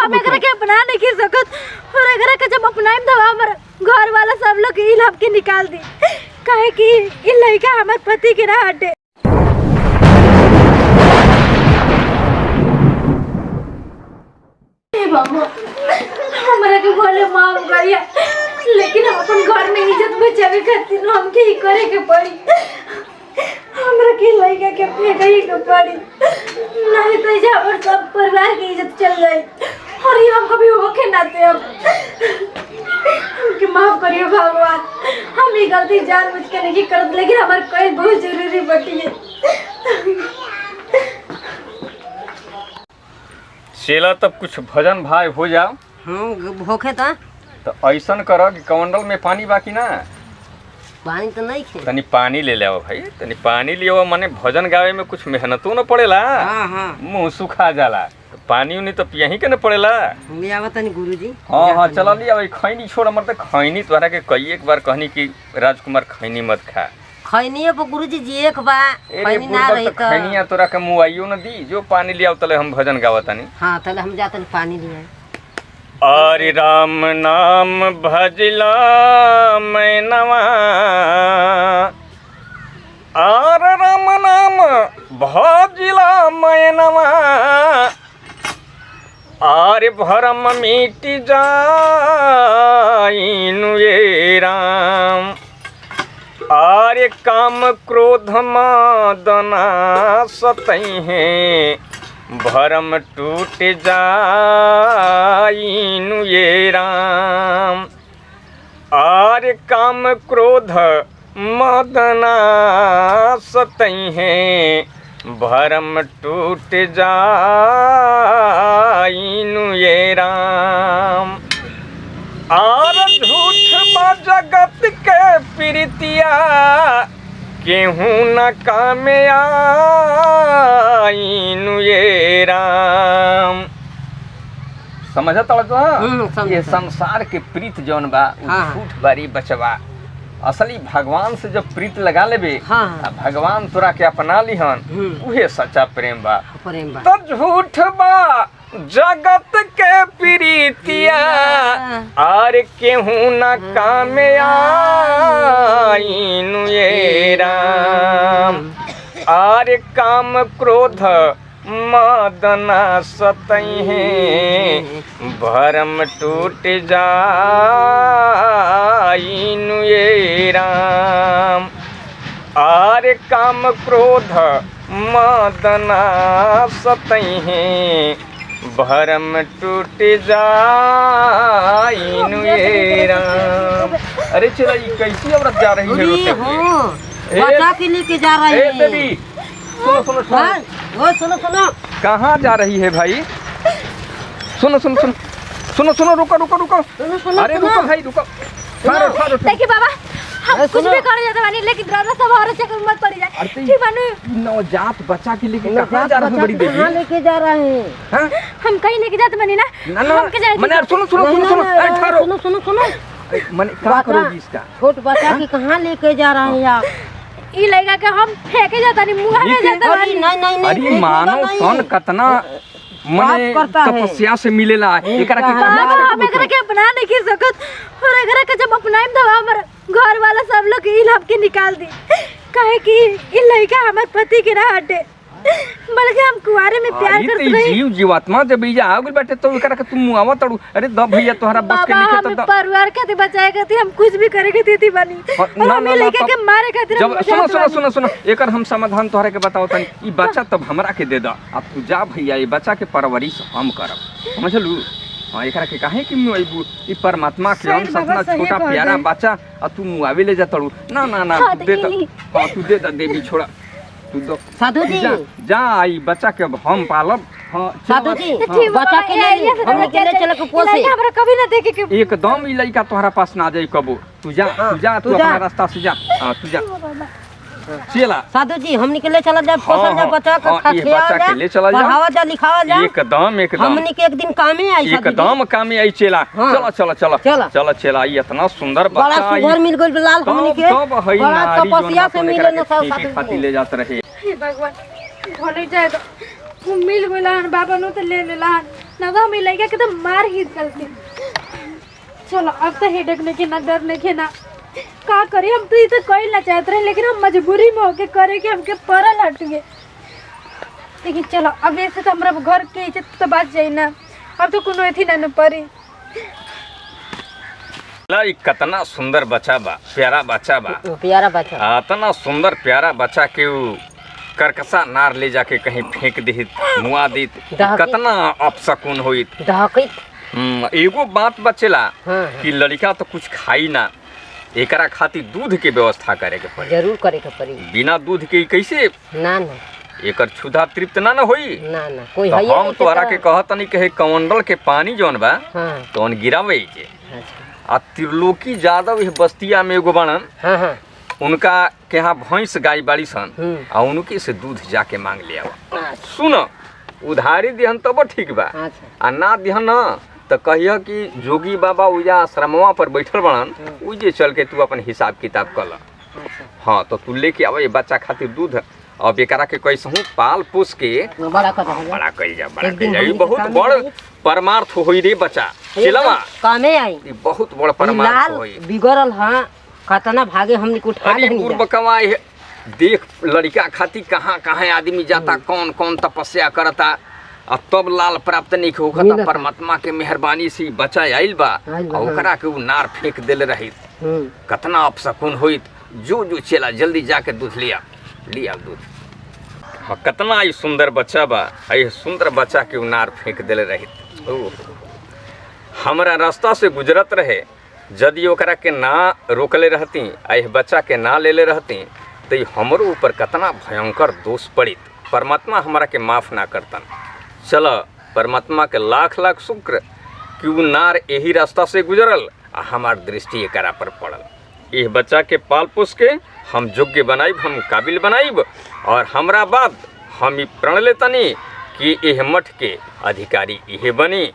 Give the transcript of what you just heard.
हम एकरा के अपना नहीं कर सकत और एकरा के जब अपनाइम तो हमर घर वाला सब लोग ई लाभ के निकाल दी काहे कि ई लड़का हमर पति के ना हटे। ए बाबू हमरा के बोले माफ करिया लेकिन हम अपन घर में इज्जत बचावे खातिर हमके ही करे के पड़ी। हमरा के लड़का के फेंके ही के पड़ी नहीं तो जबर सब परिवार की इज्जत चल जाए और ये हम कभी होके ना दे। अब हमके माफ करिए भगवान हम ये गलती जानबूझ के नहीं करत लेकिन हमार कोई बहुत जरूरी बटी है। चला तब कुछ भजन भाई हो जाओ। होखे तो ऐसा करो कि कमंडल में पानी बाकी ना पानी तो नहीं खे तनी पानी ले ले भाई तनी पानी ले मने भजन गावे में कुछ मेहनतो न पड़ेला। मुँह सूखा जाला तो पानी उनी तो पियही के न पड़ेला। तनी गुरुजी हाँ चला लिया भाई खैनी छोड़ मत खैनी तोहरा के कई एक बार कहनी कि राजकुमार खैनी मत खा। खैनी पर गुरुजी जी एक बा खैनी ना रही तो खैनिया तोरा के मुआइयो न दी जो पानी लिया तले हम भजन गावतानी। हाँ तले हम जातनी पानी लिए। हरि राम नाम भजला मैनवा आर राम नाम भजला मैनवा आर भरम मिट जाइनु ये राम आर्य काम क्रोध मदना सतई हैं भरम टूट जाइनु ये राम आर्य काम क्रोध मदना सतई हैं भरम टूट जाइनु ये राम आर झूठ बा जगत के प्रीतिया केहूँ न कामे आइनु ये राम। समझत ये संसार के प्रीत जौन बा झूठ बारी बचवा असली भगवान से जब प्रीत लगा लेबे भगवान तोरा के अपना लिहन उहे सच्चा प्रेम बा। तो झूठ बा जगत के प्रीतिया आर केहूँ न कामे आइनु ये राम आर काम क्रोध मदना सतई हैं भरम टूट जाइनु ये राम आर काम क्रोध मदना सतई हैं भरम टूट जाइनु ये राम। अरे चला ये कैसी औरत जा रही है रोते हुए? बचा के लेके जा रही है। बेबी सुनो सुनो सुनो सुनो कहाँ जा रही है भाई? सुनो सुनो सुनो सुनो सुनो रुको रुको रुको अरे रुको भाई रुको। देखिए बाबा हम कुछ भी कर जाते बानी लेकिन ड्राइवर सब और चक्कर मत पड़ जाए ठीक बानू। नवजात बच्चा के लेके कहाँ जा रहे हैं बड़ी बेटी? कहाँ लेके जा रहे हैं? हम कहीं लेके जाते बानी ना हम के जाए। मने सुनो सुनो सुनो सुनो सुनो सुनो सुनो मने क्या करोगी इसका? छोट बच्चा के कहाँ लेके जा रहे हैं आप? ई लगा के हम फेंके जाता नहीं मुंह में जाता बानी। नहीं अरे मानो कौन कितना मने तपस्या से मिलेला एकरा के हम एकरा के अपना नहीं कर सकत और एकरा के जब अपनाइम तो हमर घर वाला सब लोग ई लाभ के निकाल दी काहे कि ई लड़का हमर पति के ना हटे बल्कि हम कुआरे में प्यार करते रही। जीव जीवात्मा जब भैया आ गइल बाटे तो एकरा के तुम मुआवा तड़ू। अरे द भैया तोहरा बस के लिखे तो परिवार के बचाए खातिर हम कुछ भी करे के देती बानी और हम लड़का के मारे खातिर जब सुनो सुनो सुनो सुनो एकर हम समाधान तोहरा के बताओ तनी। ई बच्चा तब हमरा के दे द अब तू जा भैया ई बच्चा के परवरिश हम करब समझलू। हाँ एकरा के काहे कि मुआइबू ई परमात्मा के अंश इतना छोटा प्यारा बच्चा आ तू मुआवे ले जा तड़ू। ना ना ना दे त हां तू दे द देवी छोड़ा तू दो साधु जी जा आई बच्चा के हम पालब। हाँ साधु जी बच्चा के ले हम अकेले चले के पोसे हमरा कभी ना देखे के एकदम ई लइका तोहरा पास ना जाई कबो। तू जा तू अपना रास्ता से जा। हां तू जा चला साधु जी हमनी के ले चला जा पोसल जा बच्चा के बच्चा के ले चला जा पढ़ावा जा लिखावा जा एकदम एकदम हमनी के एक दिन कामे आई एकदम कामे आई चला चला चला चला चला चला ई इतना सुंदर बच्चा बड़ा सुंदर मिल गइल लाल हमनी के बड़ा तपस्या से मिले न सब खाती ले जात रहे। भगवान भले जाए तो मिल गइल बाबा नो तो ले लेला ना तो हम लड़का के तो मार ही गलती। चलो अब तो हेडेक नहीं के ना डर नहीं के ना का करी, हम तो ये तो कोई ना चाहते रहे लेकिन हम मजबूरी में होके करे कि हमके परल हट गए। लेकिन चलो अब ऐसे तो हमारा घर के इज्जत तो बात जाए ना, अब तो कोनो एथी ना पड़ी। कितना सुंदर बच्चा बा, प्यारा बच्चा बा, प्यारा बच्चा इतना सुंदर प्यारा बच्चा के करकसा नार ले जाके कहीं फेंक दी, मुआ दी, कितना अपशकुन होई। एगो बात बचेला कि लड़का तो कुछ खाई ना, एकरा खातिर दूध के व्यवस्था करे के पड़ी, जरूर करे के पड़ी। बिना दूध के कैसे ना एकर क्षुधा तृप्त ना होई ना कोई तो हम तोहरा के कहतनी कहे कमंडल के पानी जौन बा तौन गिरावे जे। आ त्रिलोकी यादव इस बस्तिया में एगो बनन, उनका के यहाँ भैंस गाय बाड़ी सन, आ उनके से दूध जाके मांग ले आवा। सुन उधारी दिहन तब ठीक बा, आ ना दिहन न तो कहिया कि जोगी बाबा उजा आश्रमवा पर बैठल बनन, उजे चल के तू अपन हिसाब किताब कर ला। हाँ तो तू लेके आवे बच्चा खातिर दूध, अब एकरा के कैसहू पाल पोस के बड़ा कइल जा, बड़ा कइल जा। ई बहुत बड़ परमार्थ होई रे बच्चा, चलवा कामे आई ई बहुत बड़ परमार्थ होई। बिगड़ल हां कतना भागे हमनी को उठा लेनी। पूर्वकवा देख लड़का खातिर कहाँ कहाँ आदमी जाता, कौन कौन तपस्या करता, अब तब लाल प्राप्त नहीं होता। परमात्मा के मेहरबानी से बच्चा आइल बा, ओकरा के उ नार फेंक देले रही, कतना अपशकुन होइत। जो जो चला जल्दी जाके दूध लिया दूध। हाँ कतना ई सुंदर बच्चा बा, आई सुंदर बच्चा के उ नार फेंक देले रही। हमरा रास्ता से गुजरत रहे, यदि ओकरा के ना रोकले रहती, आई बच्चा के ना लेले रहती तो हमरो ऊपर कतना भयंकर दोष पड़ित, परमात्मा हमरा के माफ़ ना करतन। चल परमात्मा के लाख लाख शुक्र कि उ नार यही रास्ता से गुजरल आ हमार दृष्टि एकरा पर पड़ल। यह बच्चा के पाल पोस के हम योग्य बनाइब, हम काबिल बनाइब, और हमरा बाद हम ई प्रण लेतनी कि एह मठ के अधिकारी इहे बनी।